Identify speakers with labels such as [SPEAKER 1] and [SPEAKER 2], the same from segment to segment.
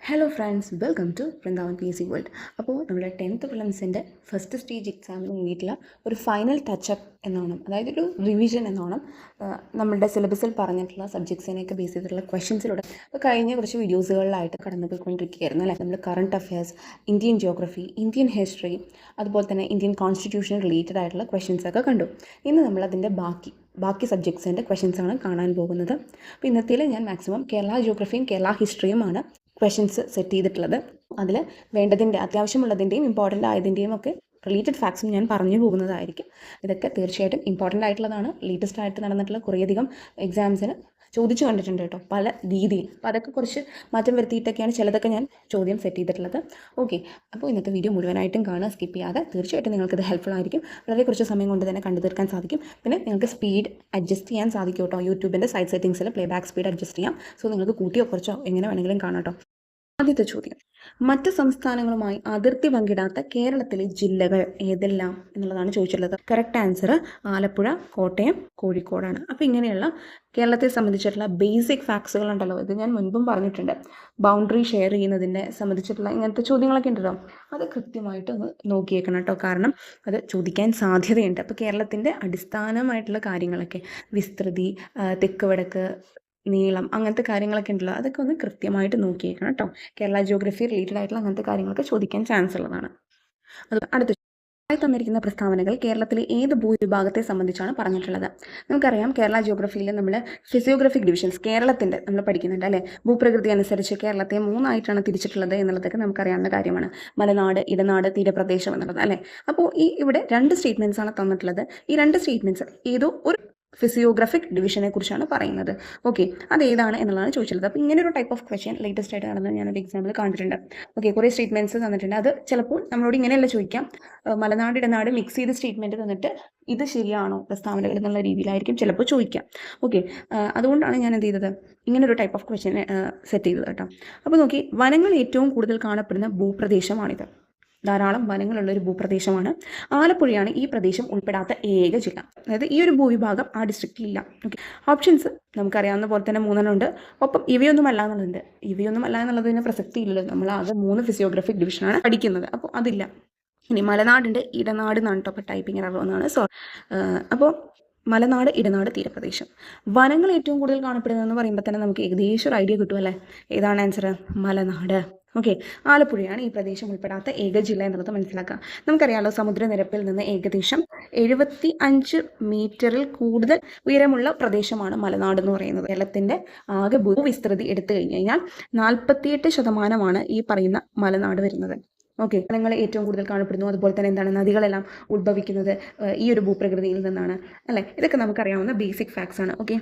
[SPEAKER 1] Hello friends, welcome to Vrindavan P S C world. അപ്പോൾ നമ്മുടെ 10th പ്രിലിംസിൻ്റെ first stage എക്സാമിന് വേണ്ടിയിട്ടുള്ള ഒരു ഫൈനൽ ടച്ചപ്പ് എന്നോണം, അതായത് ഒരു റിവിഷൻ എന്നോണം നമ്മളുടെ സിലബസിൽ പറഞ്ഞിട്ടുള്ള സബ്ജക്ട്സിനെയൊക്കെ ബേസ് ചെയ്തിട്ടുള്ള ക്വസ്റ്റ്യൻസിലൂടെ ഇപ്പോൾ കഴിഞ്ഞ കുറച്ച് വീഡിയോസുകളിലായിട്ട് കടന്നു പോയിക്കൊണ്ടിരിക്കുകയായിരുന്നു അല്ലേ. നമ്മൾ current affairs, Indian geography, Indian history, അതുപോലെ തന്നെ ഇന്ത്യൻ കോൺസ്റ്റിറ്റ്യൂഷൻ റിലേറ്റഡ് ആയിട്ടുള്ള ക്വസ്റ്റ്യൻസൊക്കെ കണ്ടു. ഇന്ന് നമ്മളതിൻ്റെ ബാക്കി സബ്ജക്ട്സിൻ്റെ ക്വസ്റ്റ്യൻസാണ് കാണാൻ പോകുന്നത്. അപ്പോൾ ഇന്നത്തേൽ ഞാൻ മാക്സിമം കേരള ജിയോഗ്രഫിയും കേരള ഹിസ്റ്ററിയുമാണ് ക്വസ്റ്റ്യൻസ് സെറ്റ് ചെയ്തിട്ടുള്ളത്. അതിൽ വേണ്ടതിൻ്റെ, അത്യാവശ്യമുള്ളതിൻ്റെയും ഇമ്പോർട്ടൻ്റ് ആയതിൻ്റെയും ഒക്കെ റിലേറ്റഡ് ഫാക്ട്സും ഞാൻ പറഞ്ഞു പോകുന്നതായിരിക്കും. ഇതൊക്കെ തീർച്ചയായിട്ടും ഇമ്പോർട്ടൻ്റ് ആയിട്ടുള്ളതാണ്. ലേറ്റസ്റ്റ് ആയിട്ട് നടന്നിട്ടുള്ള കുറേയധികം എക്സാംസിന് ചോദിച്ചു കണ്ടിട്ടുണ്ട് കേട്ടോ, പല രീതിയിൽ. അപ്പോൾ അതൊക്കെ കുറച്ച് മാറ്റം വരുത്തിയിട്ടൊക്കെയാണ് ചിലതൊക്കെ ഞാൻ ചോദ്യം സെറ്റ് ചെയ്തിട്ടുള്ളത്. ഓക്കെ, അപ്പോൾ ഇന്നത്തെ വീഡിയോ മുഴുവനായിട്ടും കാണുക, സ്കിപ്പ് ചെയ്യാതെ. തീർച്ചയായിട്ടും നിങ്ങൾക്കിത് ഹെൽപ്ഫുൾ ആയിരിക്കും. വളരെ കുറച്ച് സമയം കൊണ്ട് തന്നെ കണ്ടു തീർക്കാൻ സാധിക്കും. പിന്നെ നിങ്ങൾക്ക് സ്പീഡ് അഡ്ജസ്റ്റ് ചെയ്യാൻ സാധിക്കും കേട്ടോ. യൂട്യൂബിൻ്റെ സൈഡ് സെറ്റിംഗ്സിൽ പ്ലേബാക്ക് സ്പീഡ് അഡ്ജസ്റ്റ് ചെയ്യാം. സോ നിങ്ങൾക്ക് കൂട്ടിയോ കുറച്ചോ എങ്ങനെ വേണമെങ്കിലും കാണാം കേട്ടോ. ആദ്യത്തെ ചോദ്യം, മറ്റ് സംസ്ഥാനങ്ങളുമായി അതിർത്തി പങ്കിടാത്ത കേരളത്തിലെ ജില്ലകൾ ഏതെല്ലാം എന്നുള്ളതാണ് ചോദിച്ചിട്ടുള്ളത്. കറക്റ്റ് ആൻസർ ആലപ്പുഴ, കോട്ടയം, കോഴിക്കോടാണ്. അപ്പോൾ ഇങ്ങനെയുള്ള കേരളത്തെ സംബന്ധിച്ചിട്ടുള്ള ബേസിക് ഫാക്ട്സുകളുണ്ടല്ലോ, ഇത് ഞാൻ മുൻപും പറഞ്ഞിട്ടുണ്ട്. ബൗണ്ടറി ഷെയർ ചെയ്യുന്നതിനെ സംബന്ധിച്ചിട്ടുള്ള ഇങ്ങനത്തെ ചോദ്യങ്ങളൊക്കെ ഉണ്ടല്ലോ, അത് കൃത്യമായിട്ട് ഒന്ന് നോക്കിയേക്കണം കേട്ടോ. കാരണം അത് ചോദിക്കാൻ സാധ്യതയുണ്ട്. അപ്പോൾ കേരളത്തിൻ്റെ അടിസ്ഥാനമായിട്ടുള്ള കാര്യങ്ങളൊക്കെ, വിസ്തൃതി, തെക്ക് വടക്ക്, നീളം, അങ്ങനത്തെ കാര്യങ്ങളൊക്കെ ഉണ്ടല്ലോ, അതൊക്കെ ഒന്ന് കൃത്യമായിട്ട് നോക്കിയേക്കണം കേട്ടോ. കേരള ജിയോഗ്രഫി റിലേറ്റഡ് ആയിട്ടുള്ള അങ്ങനത്തെ കാര്യങ്ങളൊക്കെ ചോദിക്കാൻ ചാൻസ് ഉള്ളതാണ്. അത് അടുത്ത തന്നിരിക്കുന്ന പ്രസ്താവനകൾ കേരളത്തിലെ ഏത് ഭൂവിഭാഗത്തെ സംബന്ധിച്ചാണ് പറഞ്ഞിട്ടുള്ളത്. നമുക്കറിയാം, കേരള ജിയോഗ്രഫിയിൽ നമ്മൾ ഫിസിയോഗ്രഫിക് ഡിവിഷൻസ് കേരളത്തിൻ്റെ നമ്മൾ പഠിക്കുന്നുണ്ട് അല്ലേ. ഭൂപ്രകൃതി അനുസരിച്ച് കേരളത്തെ 3 തിരിച്ചിട്ടുള്ളത് എന്നുള്ളതൊക്കെ നമുക്കറിയാവുന്ന കാര്യമാണ്. മലനാട്, ഇടനാട്, തീരപ്രദേശം എന്നുള്ളത് അല്ലേ. അപ്പോൾ ഇവിടെ 2 സ്റ്റേറ്റ്മെൻറ്റ്സ് ആണ് തന്നിട്ടുള്ളത്. ഈ 2 സ്റ്റേറ്റ്മെൻറ്റ്സ് ഏതോ ഒരു ഫിസിയോഗ്രഫിക് ഡിവിഷനെ കുറിച്ചാണ് പറയുന്നത്. ഓക്കെ, അതേതാണ് എന്നുള്ളതാണ് ചോദിച്ചിട്ടുള്ളത്. അപ്പോൾ ഇങ്ങനെ ഒരു ടൈപ്പ് ഓഫ് ക്വസ്റ്റ്യൻ ലേറ്റസ്റ്റ് ആയിട്ട് നടന്നത് ഞാനൊരു എക്സാമ്പിൾ കണ്ടിട്ടുണ്ട്. ഓക്കെ, കുറേ സ്റ്റേറ്റ്മെൻറ്റ്സ് തന്നിട്ടുണ്ട്. അത് ചിലപ്പോൾ നമ്മളോട് ഇങ്ങനെയല്ല ചോദിക്കാം, മലനാട് ഇടനാട് മിക്സ് ചെയ്ത് സ്റ്റേറ്റ്മെൻറ്റ് തന്നിട്ട് ഇത് ശരിയാണോ പ്രസ്താവനകൾ എന്നുള്ള രീതിയിലായിരിക്കും ചിലപ്പോൾ ചോദിക്കാം. ഓക്കെ, അതുകൊണ്ടാണ് ഞാൻ എന്ത് ചെയ്തത്, ഇങ്ങനൊരു ടൈപ്പ് ഓഫ് ക്വസ്റ്റ്യൻ സെറ്റ് ചെയ്തത് കേട്ടോ. അപ്പോൾ നോക്കി, വനങ്ങൾ ഏറ്റവും കൂടുതൽ കാണപ്പെടുന്ന ഭൂപ്രദേശമാണിത്. ധാരാളം വനങ്ങളുള്ളൊരു ഭൂപ്രദേശമാണ്. ആലപ്പുഴയാണ് ഈ പ്രദേശം ഉൾപ്പെടാത്ത ഏക ജില്ല. അതായത് ഈ ഒരു ഭൂവിഭാഗം ആ ഡിസ്ട്രിക്റ്റിലില്ല. ഓക്കെ, ഓപ്ഷൻസ് നമുക്കറിയാവുന്ന പോലെ തന്നെ 3 ഉണ്ട്. ഒപ്പം ഇവയൊന്നും അല്ല എന്നുള്ളത്. ഇവയൊന്നും അല്ല എന്നുള്ളതിന് പ്രസക്തി ഇല്ലല്ലോ. നമ്മൾ ആകെ 3 ഫിസിയോഗ്രഫിക് ഡിവിഷനാണ് പഠിക്കുന്നത്. അപ്പോൾ അതില്ല. ഇനി മലനാടുണ്ട്, ഇടനാട് എന്നാണ് കേട്ടോ. അപ്പോൾ ടൈപ്പിംഗ് എറർ എന്നാണ്. അപ്പോൾ മലനാട്, ഇടനാട്, തീരപ്രദേശം. വനങ്ങൾ ഏറ്റവും കൂടുതൽ കാണപ്പെടുന്നതെന്ന് പറയുമ്പോൾ തന്നെ നമുക്ക് ഏകദേശം ഒരു ഐഡിയ കിട്ടുമല്ലേ. ഏതാണ് ആൻസർ? മലനാട്. ഓക്കെ, ആലപ്പുഴയാണ് ഈ പ്രദേശം ഉൾപ്പെടാത്ത ഏക ജില്ല എന്നുള്ളത് മനസ്സിലാക്കാം. നമുക്കറിയാമല്ലോ, സമുദ്രനിരപ്പിൽ നിന്ന് ഏകദേശം 75 മീറ്ററിൽ കൂടുതൽ ഉയരമുള്ള പ്രദേശമാണ് മലനാട് എന്ന് പറയുന്നത്. കേരളത്തിൻ്റെ ആകെ ഭൂവിസ്തൃതി എടുത്തു കഴിഞ്ഞാൽ 48% ഈ പറയുന്ന മലനാട് വരുന്നത്. ഓക്കെ, വനങ്ങൾ ഏറ്റവും കൂടുതൽ കാണപ്പെടുന്നു. അതുപോലെ തന്നെ എന്താണ്, നദികളെല്ലാം ഉത്ഭവിക്കുന്നത് ഈ ഒരു ഭൂപ്രകൃതിയിൽ നിന്നാണ് അല്ലേ. ഇതൊക്കെ നമുക്കറിയാവുന്ന ബേസിക് ഫാക്ട്സ് ആണ്. ഓക്കെ,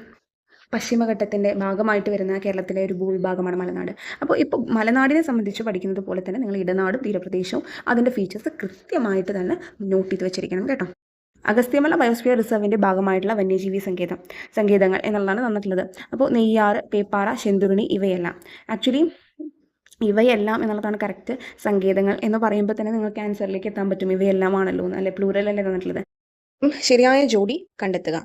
[SPEAKER 1] പശ്ചിമഘട്ടത്തിൻ്റെ ഭാഗമായിട്ട് വരുന്ന കേരളത്തിലെ ഒരു ഭൂവിഭാഗമാണ് മലനാട്. അപ്പോൾ ഇപ്പോൾ മലനാടിനെ സംബന്ധിച്ച് പഠിക്കുന്നത് പോലെ തന്നെ നിങ്ങൾ ഇടനാടും തീരപ്രദേശവും അതിൻ്റെ ഫീച്ചേഴ്സ് കൃത്യമായിട്ട് തന്നെ നോട്ട് ചെയ്ത് വെച്ചിരിക്കണം കേട്ടോ. അഗസ്ത്യമല ബയോസ്ഫിയർ റിസർവിൻ്റെ ഭാഗമായിട്ടുള്ള വന്യജീവി സങ്കേതങ്ങൾ എന്നുള്ളതാണ് തന്നിട്ടുള്ളത്. അപ്പോൾ നെയ്യാറ്, പേപ്പാറ, ശെന്തുരുണി ഇവയെല്ലാം, ആക്ച്വലി ഇവയെല്ലാം എന്നുള്ളതാണ് കറക്റ്റ്. സങ്കേതങ്ങൾ എന്ന് പറയുമ്പോൾ തന്നെ നിങ്ങൾക്ക് ആൻസറിലേക്ക് എത്താൻ പറ്റും. ഇവയെല്ലാം ആണല്ലോ അല്ലെ, പ്ലൂറൽ അല്ലേ തന്നിട്ടുള്ളത്. ശരിയായ ജോഡി കണ്ടെത്തുക.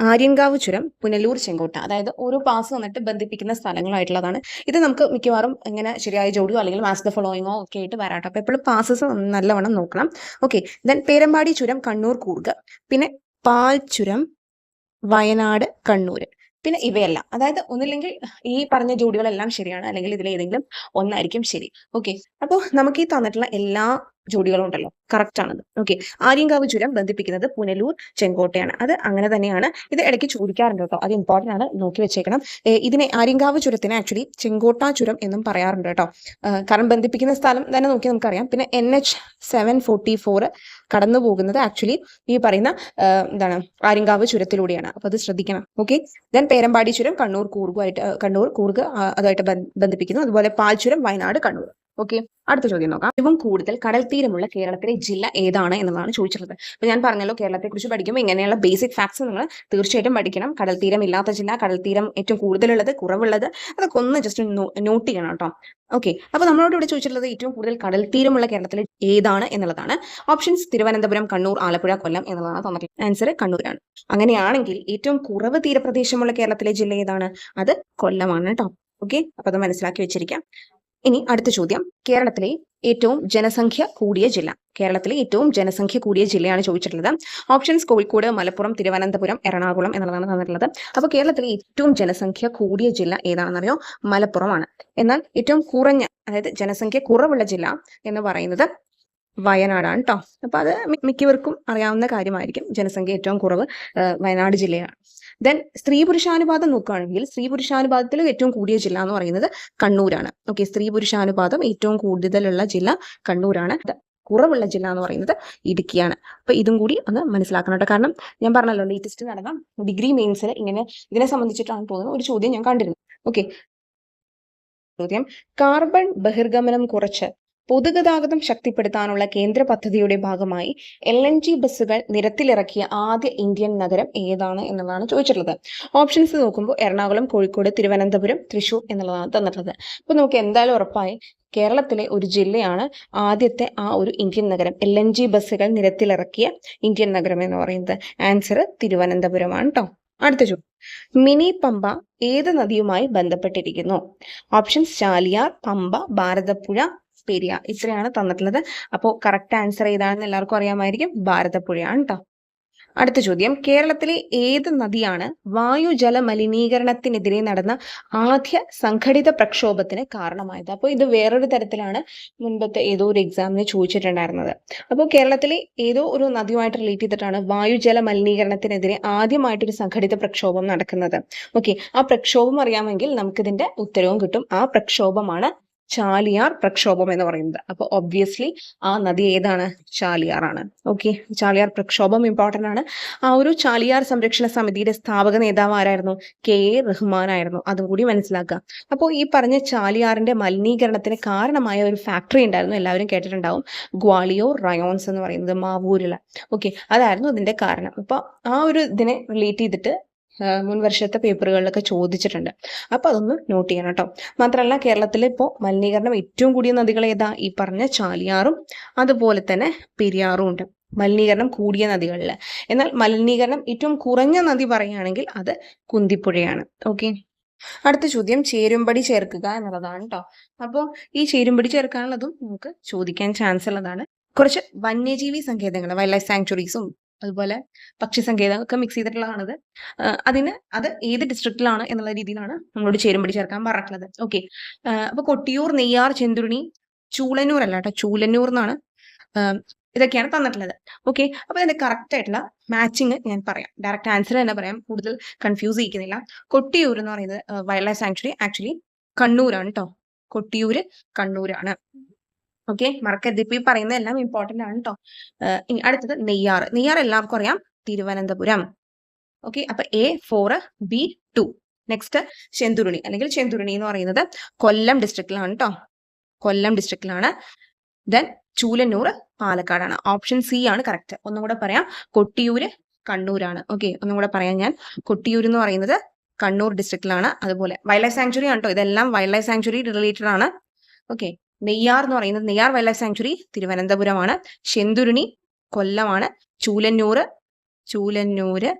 [SPEAKER 1] ആര്യങ്കാവ് ചുരം, പുനലൂർ, ചെങ്കോട്ട, അതായത് ഓരോ പാസ് വന്നിട്ട് ബന്ധിപ്പിക്കുന്ന സ്ഥലങ്ങളായിട്ടുള്ളതാണ്. ഇത് നമുക്ക് മിക്കവാറും ഇങ്ങനെ ശരിയായ ജോഡിയോ അല്ലെങ്കിൽ മാച്ച് ദ ഫോളോയിങ്ങോ ഒക്കെ ആയിട്ട് വരാട്ടോ. അപ്പോൾ എപ്പോഴും പാസസ് നല്ലവണ്ണം നോക്കണം. ഓക്കെ, ദെൻ പേരമ്പാടി ചുരം, കണ്ണൂർ, കൂർഗ്, പിന്നെ പാൽ ചുരം, വയനാട്, കണ്ണൂർ, പിന്നെ ഇവയെല്ലാം. അതായത് ഒന്നില്ലെങ്കിൽ ഈ പറഞ്ഞ ജോഡികളെല്ലാം ശരിയാണ്, അല്ലെങ്കിൽ ഇതിലേതെങ്കിലും ഒന്നായിരിക്കും ശരി. ഓക്കെ, അപ്പോൾ നമുക്ക് ഈ തന്നിട്ടുള്ള എല്ലാ ജോഡികളും ഉണ്ടല്ലോ, കറക്റ്റ് ആണത്. ഓക്കെ, ആര്യങ്കാവ് ചുരം ബന്ധിപ്പിക്കുന്നത് പുനലൂർ, ചെങ്കോട്ടയാണ്. അത് അങ്ങനെ തന്നെയാണ്. ഇത് ഇടയ്ക്ക് ചോദിക്കാറുണ്ട് കേട്ടോ, അത് ഇമ്പോർട്ടൻ്റ് ആണ്, നോക്കി വെച്ചേക്കണം. ഇതിനെ ആര്യങ്കാവ് ചുരത്തിനെ ആക്ച്വലി ചെങ്കോട്ട ചുരം എന്നും പറയാറുണ്ട് കേട്ടോ. കാരണം ബന്ധിപ്പിക്കുന്ന സ്ഥലം തന്നെ നോക്കി നമുക്കറിയാം. പിന്നെ NH 744 കടന്നു പോകുന്നത് ആക്ച്വലി ഈ പറയുന്ന എന്താണ്, ആര്യങ്കാവ് ചുരത്തിലൂടെയാണ്. അപ്പോൾ അത് ശ്രദ്ധിക്കണം. ഓക്കെ, ദെൻ പേരമ്പാടി ചുരം കണ്ണൂർ, കൂർഗ് അതുമായിട്ട് ബന്ധിപ്പിക്കുന്നു. അതുപോലെ പാൽ ചുരം, വയനാട്, കണ്ണൂർ. ഓക്കെ, അടുത്ത ചോദ്യം നോക്കാം. ഏറ്റവും കൂടുതൽ കടൽ തീരമുള്ള കേരളത്തിലെ ജില്ല ഏതാണ് എന്നുള്ളതാണ് ചോദിച്ചിട്ടുള്ളത്. അപ്പോൾ ഞാൻ പറഞ്ഞല്ലോ, കേരളത്തെക്കുറിച്ച് പഠിക്കുമ്പോൾ ഇങ്ങനെയുള്ള ബേസിക് ഫാക്ട്സ് നിങ്ങൾ തീർച്ചയായിട്ടും പഠിക്കണം. കടൽ തീരം ഇല്ലാത്ത ജില്ല, കടൽ തീരം ഏറ്റവും കൂടുതലുള്ളത്, കുറവുള്ളത്, അതൊക്കെ ഒന്ന് ജസ്റ്റ് നോട്ട് ചെയ്യണം കേട്ടോ. ഓക്കെ, അപ്പോൾ നമ്മളോട് ഇവിടെ ചോദിച്ചിട്ടുള്ളത് ഏറ്റവും കൂടുതൽ കടൽ തീരമുള്ള കേരളത്തിലെ ഏതാണ് എന്നുള്ളതാണ്. ഓപ്ഷൻസ് തിരുവനന്തപുരം, കണ്ണൂർ, ആലപ്പുഴ, കൊല്ലം എന്നുള്ളതാണ് തന്നിട്ടുള്ളത്. ആൻസർ കണ്ണൂരാണ്. അങ്ങനെയാണെങ്കിൽ ഏറ്റവും കുറവ് തീരപ്രദേശമുള്ള കേരളത്തിലെ ജില്ല ഏതാണ്? അത് കൊല്ലമാണ് കേട്ടോ. ഓക്കെ, അപ്പോൾ അത് മനസ്സിലാക്കി വെച്ചിരിക്കാം. ഇനി അടുത്ത ചോദ്യം, കേരളത്തിലെ ഏറ്റവും ജനസംഖ്യ കൂടിയ ജില്ല. കേരളത്തിലെ ഏറ്റവും ജനസംഖ്യ കൂടിയ ജില്ലയാണ് ചോദിച്ചിട്ടുള്ളത്. ഓപ്ഷൻസ് കോഴിക്കോട്, മലപ്പുറം, തിരുവനന്തപുരം, എറണാകുളം എന്നുള്ളതാണ് തന്നിട്ടുള്ളത്. അപ്പോൾ കേരളത്തിലെ ഏറ്റവും ജനസംഖ്യ കൂടിയ ജില്ല ഏതാണെന്നറിയോ? മലപ്പുറമാണ്. എന്നാൽ ഏറ്റവും കുറഞ്ഞ, അതായത് ജനസംഖ്യ കുറവുള്ള ജില്ല എന്ന് പറയുന്നത് വയനാടാണ് കേട്ടോ. അപ്പൊ അത് മിക്കവർക്കും അറിയാവുന്ന കാര്യമായിരിക്കും. ജനസംഖ്യ ഏറ്റവും കുറവ് വയനാട് ജില്ലയാണ്. ദെൻ സ്ത്രീ പുരുഷാനുപാതം നോക്കുകയാണെങ്കിൽ സ്ത്രീ പുരുഷാനുപാതത്തിൽ ഏറ്റവും കൂടിയ ജില്ല എന്ന് പറയുന്നത് കണ്ണൂരാണ്. ഓക്കെ, സ്ത്രീ പുരുഷാനുപാതം ഏറ്റവും കൂടുതലുള്ള ജില്ല കണ്ണൂരാണ്. കുറവുള്ള ജില്ല എന്ന് പറയുന്നത് ഇടുക്കിയാണ്. അപ്പൊ ഇതും കൂടി ഒന്ന് മനസ്സിലാക്കണം കേട്ടോ. കാരണം ഞാൻ പറഞ്ഞല്ലോ, ലേറ്റസ്റ്റ് നടന്ന ഡിഗ്രി മെയിൻസിൽ ഇങ്ങനെ ഇതിനെ സംബന്ധിച്ചിട്ടാണ് തോന്നുന്നത് ഒരു ചോദ്യം ഞാൻ കണ്ടിരുന്നു. ഓക്കെ, ചോദ്യം, കാർബൺ ബഹിർഗമനം കുറച്ച് പൊതുഗതാഗതം ശക്തിപ്പെടുത്താനുള്ള കേന്ദ്ര പദ്ധതിയുടെ ഭാഗമായി LNG ബസ്സുകൾ നിരത്തിലിറക്കിയ ആദ്യ ഇന്ത്യൻ നഗരം ഏതാണ് എന്നുള്ളതാണ് ചോദിച്ചിട്ടുള്ളത്. ഓപ്ഷൻസ് നോക്കുമ്പോൾ എറണാകുളം, കോഴിക്കോട്, തിരുവനന്തപുരം, തൃശ്ശൂർ എന്നുള്ളതാണ് തന്നിട്ടുള്ളത്. അപ്പൊ നമുക്ക് എന്തായാലും ഉറപ്പായി കേരളത്തിലെ ഒരു ജില്ലയാണ് ആദ്യത്തെ ആ ഒരു ഇന്ത്യൻ നഗരം, LNG ബസ്സുകൾ നിരത്തിലിറക്കിയ ഇന്ത്യൻ നഗരം എന്ന് പറയുന്നത്. ആൻസർ തിരുവനന്തപുരമാണ് കേട്ടോ. അടുത്ത ചോദ്യം, മിനി പമ്പ ഏത് നദിയുമായി ബന്ധപ്പെട്ടിരിക്കുന്നു? ഓപ്ഷൻസ് ചാലിയാർ, പമ്പ, ഭാരതപ്പുഴ, പെരിയാർ. ഇത്രയാണ് തന്നിട്ടുള്ളത്. അപ്പോൾ കറക്റ്റ് ആൻസർ ഏതാണെന്ന് എല്ലാവർക്കും അറിയാമായിരിക്കും, ഭാരതപ്പുഴയാണ് കേട്ടോ. അടുത്ത ചോദ്യം, കേരളത്തിലെ ഏത് നദിയാണ് വായുജല മലിനീകരണത്തിനെതിരെ നടന്ന ആദ്യ സംഘടിത പ്രക്ഷോഭത്തിന് കാരണമായത്? അപ്പോൾ ഇത് വേറൊരു തരത്തിലാണ് മുൻപത്തെ ഏതോ ഒരു എക്സാമിന് ചോദിച്ചിട്ടുണ്ടായിരുന്നത്. അപ്പോൾ കേരളത്തിലെ ഏതോ ഒരു നദിയുമായിട്ട് റിലേറ്റ് ചെയ്തിട്ടാണ് വായുജല മലിനീകരണത്തിനെതിരെ ആദ്യമായിട്ടൊരു സംഘടിത പ്രക്ഷോഭം നടക്കുന്നത്. ഓക്കെ, ആ പ്രക്ഷോഭം അറിയാമെങ്കിൽ നമുക്കിതിന്റെ ഉത്തരവും കിട്ടും. ആ പ്രക്ഷോഭമാണ് ചാലിയാർ പ്രക്ഷോഭം എന്ന് പറയുന്നത്. അപ്പൊ ഒബ്വിയസ്ലി ആ നദി ഏതാണ്? ചാലിയാർ ആണ്. ഓക്കെ, ചാലിയാർ പ്രക്ഷോഭം ഇമ്പോർട്ടന്റ് ആണ്. ആ ഒരു ചാലിയാർ സംരക്ഷണ സമിതിയുടെ സ്ഥാപക നേതാവ് ആരായിരുന്നു? KA റഹ്മാൻ ആയിരുന്നു. അതും കൂടി മനസ്സിലാക്കുക. അപ്പോൾ ഈ പറഞ്ഞ ചാലിയാറിന്റെ മലിനീകരണത്തിന് കാരണമായ ഒരു ഫാക്ടറി ഉണ്ടായിരുന്നു, എല്ലാവരും കേട്ടിട്ടുണ്ടാവും, ഗ്വാളിയോർ റയോൺസ് എന്ന് പറയുന്നത്, മാവൂരില. ഓക്കെ, അതായിരുന്നു ഇതിന്റെ കാരണം. അപ്പൊ ആ ഒരു ഇതിനെ റിലേറ്റ് ചെയ്തിട്ട് മുൻ വർഷത്തെ പേപ്പറുകളിലൊക്കെ ചോദിച്ചിട്ടുണ്ട്. അപ്പൊ അതൊന്ന് നോട്ട് ചെയ്യണം കേട്ടോ. മാത്രമല്ല, കേരളത്തിൽ ഇപ്പോൾ മലിനീകരണം ഏറ്റവും കൂടിയ നദികൾ ഏതാ? ഈ പറഞ്ഞ ചാലിയാറും അതുപോലെ തന്നെ പെരിയാറും ഉണ്ട് മലിനീകരണം കൂടിയ നദികളിൽ. എന്നാൽ മലിനീകരണം ഏറ്റവും കുറഞ്ഞ നദി പറയുകയാണെങ്കിൽ അത് കുന്തിപ്പുഴയാണ്. ഓക്കെ, അടുത്ത ചോദ്യം, ചേരുംപടി ചേർക്കുക എന്നുള്ളതാണ് കേട്ടോ. അപ്പോൾ ഈ ചേരുംപടി ചേർക്കാനുള്ളതും നമുക്ക് ചോദിക്കാൻ ചാൻസ് ഉള്ളതാണ്. കുറച്ച് വന്യജീവി സങ്കേതങ്ങൾ, വൈൽഡ് ലൈഫ് സാങ്ച്വറീസും അതുപോലെ പക്ഷി സങ്കേതം ഒക്കെ മിക്സ് ചെയ്തിട്ടുള്ളതാണത്. അത് ഏത് ഡിസ്ട്രിക്റ്റിലാണ് എന്നുള്ള രീതിയിലാണ് നമ്മളോട് ചേരുംപടി ചേർക്കാൻ പറഞ്ഞിട്ടുള്ളത്. ഓക്കെ, അപ്പൊ കൊട്ടിയൂർ, നെയ്യാർ, ചെന്തുരുണി, ചൂളന്നൂർ അല്ല കേട്ടോ, ചൂലന്നൂർ എന്നാണ്. ഇതൊക്കെയാണ് തന്നിട്ടുള്ളത്. ഓക്കെ, അപ്പൊ അതിന്റെ കറക്റ്റ് ആയിട്ടുള്ള മാച്ചിങ് ഞാൻ പറയാം, ഡയറക്റ്റ് ആൻസർ തന്നെ പറയാം, കൂടുതൽ കൺഫ്യൂസ് ചെയ്യിക്കുന്നില്ല. കൊട്ടിയൂർ എന്ന് പറയുന്നത് വൈൽഡ് ലൈഫ് സാങ്ച്വറി ആക്ച്വലി കണ്ണൂരാണ് കേട്ടോ. കൊട്ടിയൂര് കണ്ണൂരാണ്. ഓക്കെ, മറക്കരുത്. ഇപ്പൊ ഈ പറയുന്ന എല്ലാം ഇമ്പോർട്ടന്റ് ആണ് കേട്ടോ. ഇനി അടുത്തത് നെയ്യാർ. നെയ്യാർ എല്ലാവർക്കും അറിയാം, തിരുവനന്തപുരം. ഓക്കെ, അപ്പൊ A4B2. നെക്സ്റ്റ് ചെന്തുരുണി അല്ലെങ്കിൽ ചെന്തുരുണി എന്ന് പറയുന്നത് കൊല്ലം ഡിസ്ട്രിക്റ്റിലാണ് കേട്ടോ. കൊല്ലം ഡിസ്ട്രിക്റ്റിലാണ്. ദെൻ ചൂലന്നൂർ പാലക്കാടാണ്. ഓപ്ഷൻ C ആണ് കറക്റ്റ്. ഒന്നും കൂടെ പറയാം, കൊട്ടിയൂര് കണ്ണൂരാണ്. ഓക്കെ, ഒന്നും കൂടെ പറയാം ഞാൻ, കൊട്ടിയൂർ എന്ന് പറയുന്നത് കണ്ണൂർ ഡിസ്ട്രിക്റ്റിലാണ്. അതുപോലെ വൈൽഡ് ലൈഫ് സാങ്ച്വറി ആണ് കേട്ടോ, ഇതെല്ലാം വൈൽഡ് ലൈഫ് സാങ്ച്വറി റിലേറ്റഡ് ആണ്. ഓക്കെ, നെയ്യാർ എന്ന് പറയുന്നത്, നെയ്യാർ വൈൽഡ് ലൈഫ് സാങ്ച്വറി തിരുവനന്തപുരമാണ്. ചെന്തുരുണി കൊല്ലമാണ്. ചൂലന്നൂര്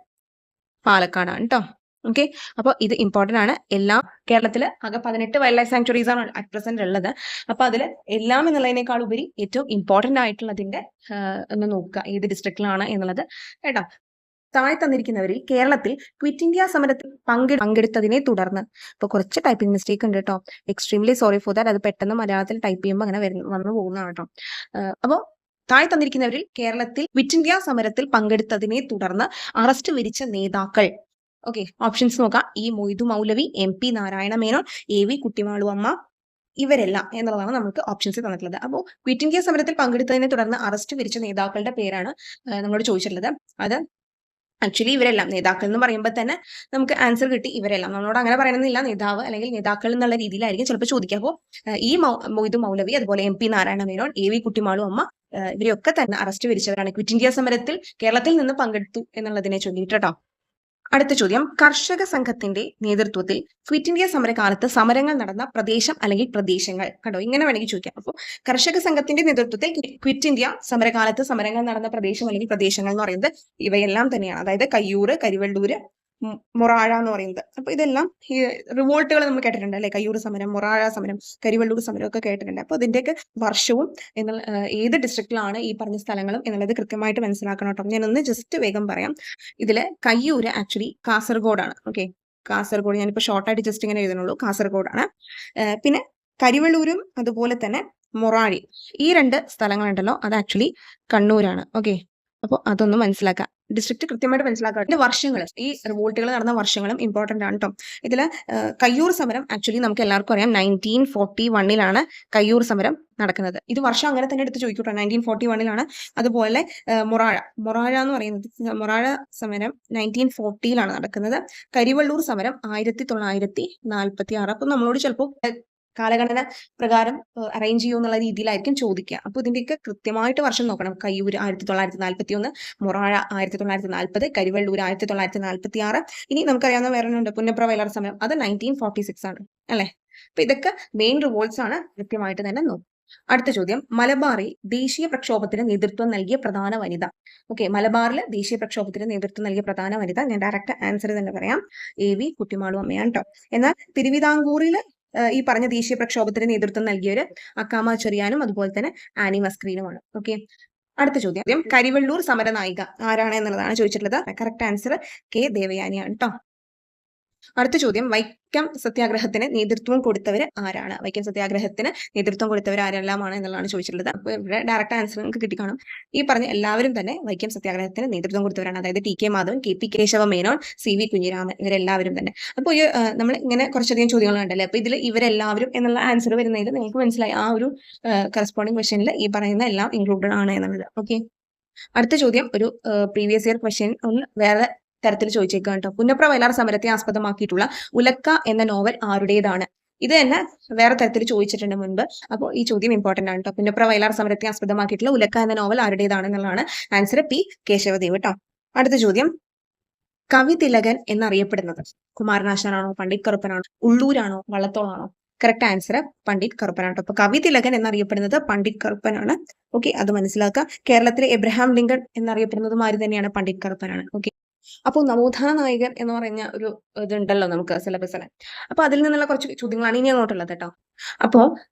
[SPEAKER 1] പാലക്കാടാണ് കേട്ടോ. ഓക്കെ, അപ്പോൾ ഇത് ഇമ്പോർട്ടന്റ് ആണ്. എല്ലാം കേരളത്തിൽ ആകെ 18 വൈൽഡ് ലൈഫ് സാങ്ച്വറീസ് ആണ് അറ്റ് പ്രസന്റ് ഉള്ളത്. അപ്പൊ അതിൽ എല്ലാം എന്നുള്ളതിനേക്കാൾ ഉപരി ഏറ്റവും ഇമ്പോർട്ടന്റ് ആയിട്ടുള്ളതിന്റെ ഒന്ന് നോക്കുക ഏത് ഡിസ്ട്രിക്റ്റിലാണ് എന്നുള്ളത് കേട്ടോ. താഴെ തന്നിരിക്കുന്നവരിൽ കേരളത്തിൽ ക്വിറ്റ് ഇന്ത്യ സമരത്തിൽ പങ്കെടുത്തതിനെ തുടർന്ന്, ഇപ്പൊ കുറച്ച് ടൈപ്പിംഗ് മിസ്റ്റേക്ക് ഉണ്ട് കേട്ടോ, എക്സ്ട്രീംലി സോറി ഫോർ ദാറ്റ്. അത് പെട്ടെന്ന് മലയാളത്തിൽ ടൈപ്പ് ചെയ്യുമ്പോൾ അങ്ങനെ വന്നു പോകുന്നതാണ് കേട്ടോ. അപ്പോൾ താഴെ തന്നിരിക്കുന്നവരിൽ കേരളത്തിൽ ക്വിറ്റ് ഇന്ത്യ സമരത്തിൽ പങ്കെടുത്തതിനെ തുടർന്ന് അറസ്റ്റ് വരിച്ച നേതാക്കൾ. ഓക്കെ, ഓപ്ഷൻസ് നോക്കാം. മൊയ്തു മൗലവി, MP നാരായണ മേനോൻ, AV കുട്ടിമാളു അമ്മ, ഇവരെല്ലാം എന്നുള്ളതാണ് നമുക്ക് ഓപ്ഷൻസ് തന്നിട്ടുള്ളത്. അപ്പോൾ ക്വിറ്റ് ഇന്ത്യ സമരത്തിൽ പങ്കെടുത്തതിനെ തുടർന്ന് അറസ്റ്റ് വരിച്ച നേതാക്കളുടെ പേരാണ് നമ്മളോട് ചോദിച്ചിട്ടുള്ളത്. അത് ആക്ച്വലി ഇവരെല്ലാം നേതാക്കൾ എന്ന് പറയുമ്പോൾ തന്നെ നമുക്ക് ആൻസർ കിട്ടി. ഇവരെല്ലാം നമ്മളോട് അങ്ങനെ പറയണമെന്നില്ല, നേതാവ് അല്ലെങ്കിൽ നേതാക്കൾ എന്നുള്ള രീതിയിലായിരിക്കും ചിലപ്പോൾ ചോദിക്കുക. അപ്പോൾ മൊയ്തു മൗലവി, അതുപോലെ MP നാരായണ മേനോൻ, AV കുട്ടിമാളു അമ്മ, ഇവരെയൊക്കെ തന്നെ അറസ്റ്റ് വരിച്ചവരാണ്. ക്വിറ്റ് ഇന്ത്യ സമരത്തിൽ കേരളത്തിൽ നിന്ന് പങ്കെടുത്തു എന്നുള്ളതിനെ ചൊല്ലിയിട്ട് കേട്ടോ. അടുത്ത ചോദ്യം, കർഷക സംഘത്തിന്റെ നേതൃത്വത്തിൽ ക്വിറ്റ് ഇന്ത്യ സമരകാലത്ത് സമരങ്ങൾ നടന്ന പ്രദേശം അല്ലെങ്കിൽ പ്രദേശങ്ങൾ. കണ്ടോ, ഇങ്ങനെ വേണമെങ്കിൽ ചോദിക്കാം. അപ്പോൾ കർഷക സംഘത്തിന്റെ നേതൃത്വത്തിൽ ക്വിറ്റ് ഇന്ത്യ സമരകാലത്ത് സമരങ്ങൾ നടന്ന പ്രദേശം അല്ലെങ്കിൽ പ്രദേശങ്ങൾ എന്ന് പറയുന്നത് ഇവയെല്ലാം തന്നെയാണ്. അതായത് കയ്യൂർ, കരിവള്ളൂര്, മൊറാഴ എന്ന് പറയുന്നത്. അപ്പൊ ഇതെല്ലാം ഈ റിവോൾട്ടുകൾ നമ്മൾ കേട്ടിട്ടുണ്ട് അല്ലെ, കയ്യൂർ സമരം, മൊറാഴ സമരം, കരിവള്ളൂർ സമരം ഒക്കെ കേട്ടിട്ടുണ്ട്. അപ്പൊ അതിന്റെയൊക്കെ വർഷവും എന്നുള്ള ഏത് ഡിസ്ട്രിക്റ്റിലാണ് ഈ പറഞ്ഞ സ്ഥലങ്ങളും എന്നുള്ളത് കൃത്യമായിട്ട് മനസ്സിലാക്കണം കേട്ടോ. ഞാനൊന്ന് ജസ്റ്റ് വേഗം പറയാം. ഇതില് കയ്യൂര് ആക്ച്വലി കാസർഗോഡാണ്. ഓക്കെ, കാസർഗോഡ്, ഞാനിപ്പോ ഷോർട്ടായിട്ട് ജസ്റ്റ് ഇങ്ങനെ എഴുതുന്നുള്ളൂ, കാസർഗോഡാണ്. പിന്നെ കരിവള്ളൂരും അതുപോലെ തന്നെ മൊറാഴി, ഈ 2 സ്ഥലങ്ങളുണ്ടല്ലോ അത് ആക്ച്വലി കണ്ണൂരാണ്. ഓക്കെ, അപ്പോൾ അതൊന്ന് മനസ്സിലാക്കാം. ഡിസ്ട്രിക്ട് കൃത്യമായിട്ട് മനസ്സിലാക്കുക. ഇതിന്റെ വർഷങ്ങൾ, ഈ റിവോൾട്ടുകൾ നടന്ന വർഷങ്ങളും ഇമ്പോർട്ടന്റ് ആണ് കേട്ടോ. ഇതില് കയ്യൂർ സമരം ആക്ച്വലി നമുക്ക് എല്ലാവർക്കും അറിയാം 1941 കയ്യൂർ സമരം നടക്കുന്നത്. ഇത് വർഷം അങ്ങനെ തന്നെ എടുത്ത് ചോദിക്കൂട്ടോ, 1941 അതുപോലെ മൊറാഴ എന്ന് പറയുന്നത്, മൊറാഴ സമരം 1940 നടക്കുന്നത്. കരിവള്ളൂർ സമരം 1946. അപ്പൊ നമ്മളോട് ചിലപ്പോൾ കാലഗണന പ്രകാരം അറേഞ്ച് ചെയ്യൂ എന്നുള്ള രീതിയിലായിരിക്കും ചോദിക്കുക. അപ്പൊ ഇതിന്റെയൊക്കെ കൃത്യമായിട്ട് വർഷം നോക്കണം. കയ്യൂർ 1941, മൊറാഴ 1940, കരിവള്ളൂർ 1946. ഇനി നമുക്കറിയാവുന്ന വേറെ ഉണ്ട്, പുന്നപ്ര വയലാർ സമരം, അത് 1946 ആണ് അല്ലെ. അപ്പൊ ഇതൊക്കെ മെയിൻ റിവോൾട്ട്സ് ആണ്, കൃത്യമായിട്ട് തന്നെ നോക്കും. അടുത്ത ചോദ്യം, മലബാറിൽ ദേശീയ പ്രക്ഷോഭത്തിന് നേതൃത്വം നൽകിയ പ്രധാന വനിത. ഓക്കെ, മലബാറിൽ ദേശീയ പ്രക്ഷോഭത്തിന് നേതൃത്വം നൽകിയ പ്രധാന വനിത, ഞാൻ ഡയറക്റ്റ് ആൻസർ തന്നെ പറയാം, AV കുട്ടിമാളു അമ്മയാണ് കേട്ടോ. എന്നാൽ തിരുവിതാംകൂറിൽ ഈ പറഞ്ഞ ദേശീയ പ്രക്ഷോഭത്തിന് നേതൃത്വം നൽകിയവര് അക്കാമ ചെറിയാനും അതുപോലെ തന്നെ ആനി മസ്ക്രീനുമാണ്. ഓക്കെ, അടുത്ത ചോദ്യം, കരിവള്ളൂർ സമര നായിക ആരാണ് എന്നുള്ളതാണ് ചോദിച്ചിട്ടുള്ളത്. കറക്റ്റ് ആൻസർ കെ ദേവയാനിയാണ് കേട്ടോ. അടുത്ത ചോദ്യം, വൈക്കം സത്യാഗ്രഹത്തിന് നേതൃത്വം കൊടുത്തവർ ആരാണ്? വൈക്കം സത്യാഗ്രഹത്തിന് നേതൃത്വം കൊടുത്തവർ ആരെല്ലാമാണ് എന്നുള്ളതാണ് ചോദിച്ചിട്ടുള്ളത്. അപ്പോൾ ഇവിടെ ഡയറക്റ്റ് ആൻസർ നിങ്ങൾക്ക് കിട്ടിക്കാണും. ഈ പറഞ്ഞ എല്ലാവരും തന്നെ വൈക്കം സത്യാഗ്രഹത്തിന് നേതൃത്വം കൊടുത്തവരാണ്. അതായത് TK Madhavan, KP Keshava Menon, CV Kunhiraman, ഇവരെല്ലാവരും തന്നെ. അപ്പോൾ നമ്മൾ ഇങ്ങനെ കുറച്ചധികം ചോദ്യങ്ങൾ കണ്ടല്ലേ. അപ്പൊ ഇതിൽ ഇവരെല്ലാവരും എന്നുള്ള ആൻസർ വരുന്നതിൽ നിങ്ങൾക്ക് മനസ്സിലായി ആ ഒരു കറസ്പോണ്ടിങ് ക്വസ്റ്റ്യനിൽ ഈ പറയുന്ന എല്ലാം ഇൻക്ലൂഡഡ് ആണ് എന്നുള്ളത്. ഓക്കെ, അടുത്ത ചോദ്യം ഒരു പ്രീവിയസ് ഇയർ ക്വസ്റ്റ്യൻ ഒന്ന് വേറെ തരത്തിൽ ചോദിച്ചേക്കാം കേട്ടോ. പുന്നപ്ര വയലാർ സമരത്തെ ആസ്പദമാക്കിയിട്ടുള്ള ഉലക്ക എന്ന നോവൽ ആരുടേതാണ്? ഇത് തന്നെ വേറെ തരത്തിൽ ചോദിച്ചിട്ടുണ്ട് മുൻപ്. അപ്പോൾ ഈ ചോദ്യം ഇമ്പോർട്ടന്റ് ആണ് കേട്ടോ. പുന്നപ്ര വയലാർ സമരത്തെ ആസ്പദമാക്കിയിട്ടുള്ള ഉലക്ക എന്ന നോവൽ ആരുടേതാണ് എന്നുള്ളതാണ് ആൻസർ, P കേശവദേവ് കേട്ടോ. അടുത്ത ചോദ്യം, കവി തിലകൻ എന്നറിയപ്പെടുന്നത് കുമാരനാശാനാണോ, പണ്ഡിറ്റ് കറുപ്പനാണോ, ഉള്ളൂരാണോ, വള്ളത്തോളാണോ? കറക്റ്റ് ആൻസർ പണ്ഡിറ്റ് കറുപ്പനാണ് കേട്ടോ. അപ്പൊ കവി തിലകൻ എന്നറിയപ്പെടുന്നത് പണ്ഡിറ്റ് കറുപ്പനാണ്. ഓക്കെ, അത് മനസ്സിലാക്കുക. കേരളത്തിലെ എബ്രഹാം ലിങ്കൺ എന്നറിയപ്പെടുന്നതും ആര് തന്നെയാണ്? പണ്ഡിറ്റ് കറുപ്പനാണ്. ഓക്കെ, അപ്പോൾ നവോത്ഥാന നായകൻ എന്ന് പറഞ്ഞ ഒരു ഇതുണ്ടല്ലോ നമുക്ക് സിലബസിന്. അപ്പൊ അതിൽ നിന്നുള്ള കുറച്ച് ചോദ്യങ്ങളാണ് ഇനി അങ്ങോട്ടുള്ളത് കേട്ടോ. അപ്പോ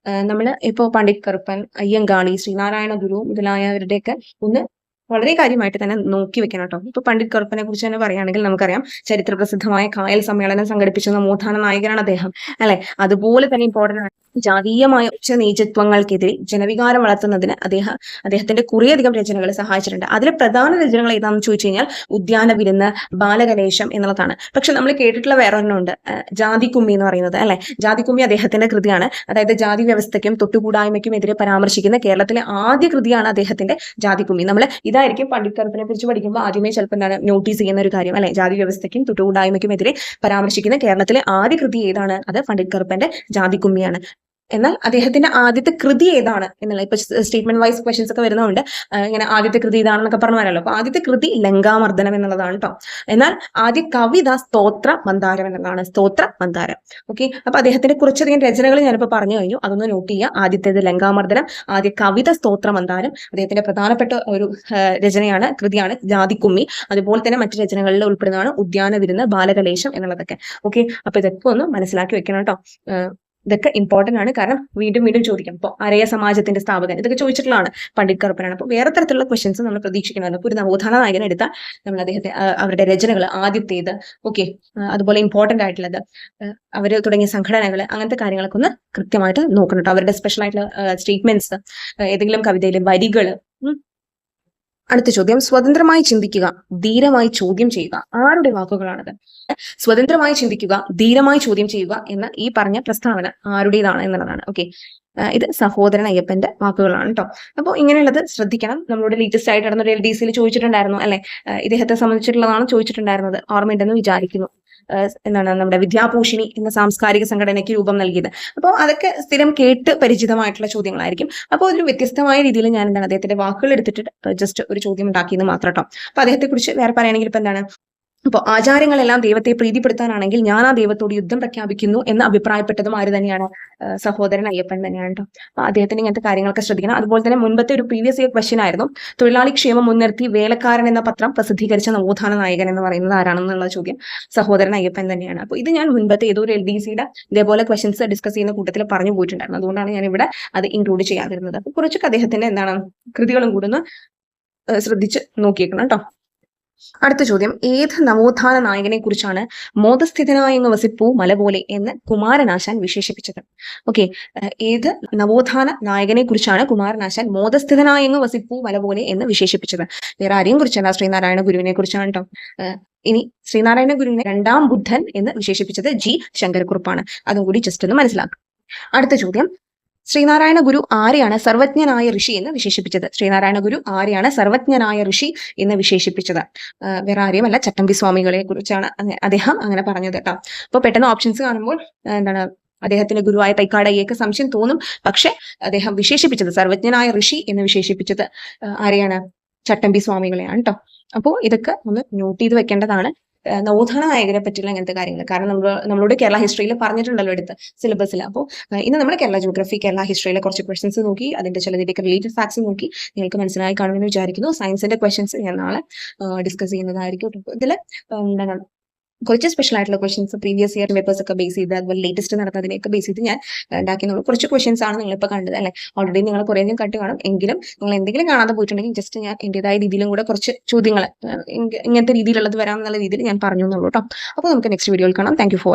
[SPEAKER 1] നമ്മൾ ഇപ്പോൾ പണ്ഡിറ്റ് കറുപ്പൻ, അയ്യങ്കാളി, ശ്രീനാരായണ ഗുരു മുതലായവരുടെയൊക്കെ ഒന്ന് വളരെ കാര്യമായിട്ട് തന്നെ നോക്കി വെക്കണം കേട്ടോ. ഇപ്പൊ പണ്ഡിറ്റ് കറുപ്പനെ കുറിച്ച് തന്നെ പറയുകയാണെങ്കിൽ നമുക്കറിയാം, ചരിത്ര പ്രസിദ്ധമായ കായൽ സമ്മേളനം സംഘടിപ്പിച്ച നവോത്ഥാന നായകനാണ് അദ്ദേഹം അല്ലെ. അതുപോലെ തന്നെ ഇമ്പോർട്ടന്റ് ആണ്, ജാതീയമായ ഉച്ച നീചത്വങ്ങൾക്കെതിരെ ജനവികാരം വളർത്തുന്നതിന് അദ്ദേഹത്തിന്റെ കുറേയധികം രചനകൾ സഹായിച്ചിട്ടുണ്ട്. അതിലെ പ്രധാന രചനകൾ ഏതാണെന്ന് ചോദിച്ചു കഴിഞ്ഞാൽ ഉദ്യാന വിരുന്ന്, ബാലകലേശം എന്നുള്ളതാണ്. പക്ഷെ നമ്മൾ കേട്ടിട്ടുള്ള വേറെ ഒരെണ്ണമുണ്ട്, ജാതിക്കുമ്മി എന്ന് പറയുന്നത് അല്ലെ. ജാതിക്കുമ്മി അദ്ദേഹത്തിന്റെ കൃതിയാണ്. അതായത് ജാതി വ്യവസ്ഥയ്ക്കും തൊട്ടുകൂടായ്മയ്ക്കും എതിരെ പരാമർശിക്കുന്ന കേരളത്തിലെ ആദ്യ കൃതിയാണ് അദ്ദേഹത്തിന്റെ ജാതിക്കുമ്മി. നമ്മൾ ഇതായിരിക്കും പണ്ഡിറ്റ് കറുപ്പനെ കുറിച്ച് പഠിക്കുമ്പോൾ ആദ്യമേ ചിലപ്പോൾ എന്താണ് നോട്ടീസ് ചെയ്യുന്ന ഒരു കാര്യം അല്ലെ. ജാതി വ്യവസ്ഥയ്ക്കും തൊട്ടുകൂടായ്മയ്ക്കും എതിരെ പരാമർശിക്കുന്ന കേരളത്തിലെ ആദ്യ കൃതി ഏതാണ്? അത് പണ്ഡിറ്റ് കറുപ്പന്റെ ജാതിക്കുമ്മിയാണ്. എന്നാൽ അദ്ദേഹത്തിന്റെ ആദ്യത്തെ കൃതി ഏതാണ് എന്നുള്ള ഇപ്പൊ സ്റ്റേറ്റ്മെന്റ് വൈസ് ക്വസ്റ്റ്യൻസ് ഒക്കെ വരുന്നതുകൊണ്ട് ഇങ്ങനെ ആദ്യത്തെ കൃതി ഇതാണെന്നൊക്കെ പറഞ്ഞു വരാമല്ലോ. അപ്പൊ ആദ്യത്തെ കൃതി ലങ്കാമർദ്ദനം എന്നുള്ളതാണ് കേട്ടോ. എന്നാൽ ആദ്യ കവിത സ്തോത്ര മന്ദാരം എന്നുള്ളതാണ്, സ്തോത്ര മന്ദാരം. ഓക്കെ, അപ്പൊ അദ്ദേഹത്തിന്റെ കുറച്ചധികം രചനകൾ ഞാനിപ്പോ പറഞ്ഞു കഴിഞ്ഞു, അതൊന്ന് നോട്ട് ചെയ്യുക. ആദ്യത്തേത് ലങ്കാമർദ്ദനം, ആദ്യ കവിത സ്തോത്ര മന്ദാരം, അദ്ദേഹത്തിന്റെ പ്രധാനപ്പെട്ട ഒരു രചനയാണ്, കൃതിയാണ് ജാതിക്കുമ്മി. അതുപോലെ തന്നെ മറ്റു രചനകളിൽ ഉൾപ്പെടുന്നതാണ് ഉദ്യാന വിരുന്ന്, ബാലകലേശം എന്നുള്ളതൊക്കെ. ഓക്കെ, അപ്പൊ ഇതൊക്കെ ഒന്ന് മനസ്സിലാക്കി വെക്കണം കേട്ടോ. ഇതൊക്കെ ഇമ്പോർട്ടന്റ് ആണ്, കാരണം വീണ്ടും വീണ്ടും ചോദിക്കാം. ഇപ്പോൾ അരയ സമാജത്തിന്റെ സ്ഥാപകൻ, ഇതൊക്കെ ചോദിച്ചിട്ടുള്ളതാണ് പണ്ഡിറ്റ് കറുപ്പനാണ്. അപ്പോൾ വേറെ തരത്തിലുള്ള ക്വസ്റ്റ്യൻസ് നമ്മൾ പ്രതീക്ഷിക്കണമല്ലോ. ഇപ്പോൾ ഒരു നവോത്ഥാന നായകൻ എടുത്താൽ നമ്മൾ അദ്ദേഹത്തെ അവരുടെ രചനകൾ ആദ്യത്തേത്, ഓക്കെ, അതുപോലെ ഇമ്പോർട്ടന്റ് ആയിട്ടുള്ളത് അവർ തുടങ്ങിയ സംഘടനകൾ, അങ്ങനത്തെ കാര്യങ്ങളൊക്കെ ഒന്ന് കൃത്യമായിട്ട് നോക്കണം കേട്ടോ. അവരുടെ സ്പെഷ്യൽ ആയിട്ടുള്ള സ്റ്റേറ്റ്മെന്റ്സ്, ഏതെങ്കിലും കവിതയിലെ വരികൾ. അടുത്ത ചോദ്യം, സ്വതന്ത്രമായി ചിന്തിക്കുക, ധീരമായി ചോദ്യം ചെയ്യുക, ആരുടെ വാക്കുകളാണത്? സ്വതന്ത്രമായി ചിന്തിക്കുക, ധീരമായി ചോദ്യം ചെയ്യുക എന്ന ഈ പറഞ്ഞ പ്രസ്താവന ആരുടേതാണ് എന്നുള്ളതാണ്. ഓക്കെ, ഇത് സഹോദരൻ അയ്യപ്പന്റെ വാക്കുകളാണ് കേട്ടോ. അപ്പോൾ ഇങ്ങനെയുള്ളത് ശ്രദ്ധിക്കണം. നമ്മളോട് ലേറ്റസ്റ്റ് ആയിട്ട് നടന്ന LDCയിൽ ചോദിച്ചിട്ടുണ്ടായിരുന്നു അല്ലെ, ഇദ്ദേഹത്തെ സംബന്ധിച്ചിട്ടുള്ളതാണ് ചോദിച്ചിട്ടുണ്ടായിരുന്നത്, ഓർമ്മയുണ്ടെന്ന് വിചാരിക്കുന്നു. എന്താണ് നമ്മുടെ വിദ്യാഭൂഷണി എന്ന സാംസ്കാരിക സംഘടനയ്ക്ക് രൂപം നൽകിയത്. അപ്പോൾ അതൊക്കെ സ്ഥിരം കേട്ട് പരിചിതമായിട്ടുള്ള ചോദ്യങ്ങളായിരിക്കും. അപ്പോൾ ഒരു വ്യത്യസ്തമായ രീതിയിൽ ഞാൻ എന്താണ് അദ്ദേഹത്തിന്റെ വാക്കുകൾ എടുത്തിട്ട് ജസ്റ്റ് ഒരു ചോദ്യം ഉണ്ടാക്കിയെന്ന് മാത്രം കേട്ടോ. അപ്പൊ അദ്ദേഹത്തെ കുറിച്ച് വേറെ പറയുകയാണെങ്കിൽ ഇപ്പൊ എന്താണ്, അപ്പോൾ ആചാരങ്ങളെല്ലാം ദൈവത്തെ പ്രീതിപ്പെടുത്താനാണെങ്കിൽ ഞാൻ ആ ദൈവത്തോട് യുദ്ധം പ്രഖ്യാപിക്കുന്നു എന്ന് അഭിപ്രായപ്പെട്ടതും ആര് തന്നെയാണ്? സഹോദരൻ അയ്യപ്പൻ തന്നെയാണ് കേട്ടോ. അപ്പോൾ അദ്ദേഹത്തിന് ഇങ്ങനത്തെ കാര്യങ്ങളൊക്കെ ശ്രദ്ധിക്കണം. അതുപോലെ തന്നെ മുൻപത്തെ ഒരു പ്രീവിയസ് ഇയർ ക്വസ്റ്റ്യൻ ആയിരുന്നു, തൊഴിലാളി ക്ഷേമം മുൻനിർത്തി വേലക്കാരൻ എന്ന പത്രം പ്രസിദ്ധീകരിച്ച നവോത്ഥാന നായകൻ എന്ന് പറയുന്നത് ആരാണെന്നുള്ള ചോദ്യം സഹോദരൻ അയ്യപ്പൻ തന്നെയാണ്. അപ്പോൾ ഇത് ഞാൻ മുൻപത്തെ ഏതോ ഒരു LDCയുടെ ഇതേപോലെ ക്വസ്റ്റ്യൻസ് ഡിസ്കസ് ചെയ്യുന്ന കൂട്ടത്തിൽ പറഞ്ഞു പോയിട്ടുണ്ടായിരുന്നു. അതുകൊണ്ടാണ് ഞാൻ ഇവിടെ അത് ഇൻക്ലൂഡ് ചെയ്യാതിരുന്നത്. അപ്പോൾ കുറച്ചൊക്കെ അദ്ദേഹത്തിന്റെ എന്താണ് കൃതികളും കൂടെ ഒന്ന് ശ്രദ്ധിച്ച് നോക്കിയേക്കണം കേട്ടോ. അടുത്ത ചോദ്യം, ഏത് നവോത്ഥാന നായകനെ കുറിച്ചാണ് മോദസ്ഥിതനായങ്ങ് വസിപ്പൂ മല പോലെ എന്ന് കുമാരനാശാൻ വിശേഷിപ്പിച്ചത്? ഓക്കെ, ഏത് നവോത്ഥാന നായകനെ കുറിച്ചാണ് കുമാരനാശാൻ മോദസ്ഥിതനായങ്ങ് വസിപ്പൂ മല പോലെ എന്ന് വിശേഷിപ്പിച്ചത്? വേറെ ആരെയും കുറിച്ചല്ല, ശ്രീനാരായണ ഗുരുവിനെ കുറിച്ചാണ് കേട്ടോ. ഇനി ശ്രീനാരായണ ഗുരുവിനെ രണ്ടാം ബുദ്ധൻ എന്ന് വിശേഷിപ്പിച്ചത് G ശങ്കരക്കുറുപ്പാണ്. അതും കൂടി ജസ്റ്റ് ഒന്ന് മനസ്സിലാക്കുക. അടുത്ത ചോദ്യം, ശ്രീനാരായണ ഗുരു ആരെയാണ് സർവജ്ഞനായ ഋഷി എന്ന് വിശേഷിപ്പിച്ചത്? ശ്രീനാരായണ ഗുരു ആരെയാണ് സർവജ്ഞനായ ഋഷി എന്ന് വിശേഷിപ്പിച്ചത്? വേറെ ആരെയുമല്ല, ചട്ടമ്പി സ്വാമികളെ കുറിച്ചാണ് അദ്ദേഹം അങ്ങനെ പറഞ്ഞത് കേട്ടോ. അപ്പോൾ പെട്ടെന്ന് ഓപ്ഷൻസ് കാണുമ്പോൾ എന്താണ് അദ്ദേഹത്തിന്റെ ഗുരുവായ തൈക്കാടയ്യൊക്കെ സംശയം തോന്നും. പക്ഷെ അദ്ദേഹം വിശേഷിപ്പിച്ചത് സർവജ്ഞനായ ഋഷി എന്ന് വിശേഷിപ്പിച്ചത് ആരെയാണ്? ചട്ടമ്പി സ്വാമികളെയാണ് കേട്ടോ. അപ്പോൾ ഇതൊക്കെ ഒന്ന് നോട്ട് ചെയ്ത് വെക്കേണ്ടതാണ്. നവോത്ഥാന നായകരെ പറ്റിയുള്ള അങ്ങനത്തെ കാര്യങ്ങൾ. കാരണം നമ്മളോട് കേരള ഹിസ്റ്ററിയിൽ പറഞ്ഞിട്ടുണ്ടല്ലോ എടുത്ത് സിലബസിൽ. അപ്പോൾ ഇന്ന് നമ്മൾ കേരള ജിയോഗ്രഫി, കേരള ഹിസ്റ്ററിയിലെ കുറച്ച് ക്വസ്റ്റൻസ് നോക്കി, അതിന്റെ ചിലതിലേക്ക് റിലേറ്റഡ് ഫാക്ട്സ് നോക്കി. നിങ്ങൾക്ക് മനസ്സിലായി കാണുമെന്ന് വിചാരിക്കുന്നു. സയൻസിന്റെ ക്വസ്റ്റൻസ് ഞാൻ നാളെ ഡിസ്കസ് ചെയ്യുന്നതായിരിക്കും. ഇതിൽ എന്താണ് കുറച്ച് സ്പെഷ്യൽ ആയിട്ടുള്ള ക്വസ്റ്റൻസ് പ്രീവിയസ് ഇയർ പേപ്പേഴ്സ് ഒക്കെ ബേസ് ചെയ്ത്, അതുപോലെ ലേറ്റസ്റ്റ് നടന്നതിനെയൊക്കെ ബേസ് ചെയ്ത് ഞാൻ ഉണ്ടാക്കിയ കുറച്ച് ക്വസ്റ്റൻസ് ആണ് നിങ്ങളിപ്പോൾ കണ്ടത് അല്ലെ. ഓൾറെഡി നിങ്ങൾ കുറേ കണ്ടു കാണും. എങ്കിലും നിങ്ങൾ എന്തെങ്കിലും കാണാതെ പോയിട്ടുണ്ടെങ്കിൽ ജസ്റ്റ് ഞാൻ എൻ്റെതായ രീതിയിലും കൂടെ കുറച്ച് ചോദ്യങ്ങൾ ഇങ്ങനത്തെ രീതിയിലുള്ളത് വരാമെന്നുള്ള രീതിയിൽ ഞാൻ പറഞ്ഞു എന്നുള്ളൂ കേട്ടോ. അപ്പോൾ നമുക്ക് നെക്സ്റ്റ് വീഡിയോയിൽ കാണാം. Thank you for watching.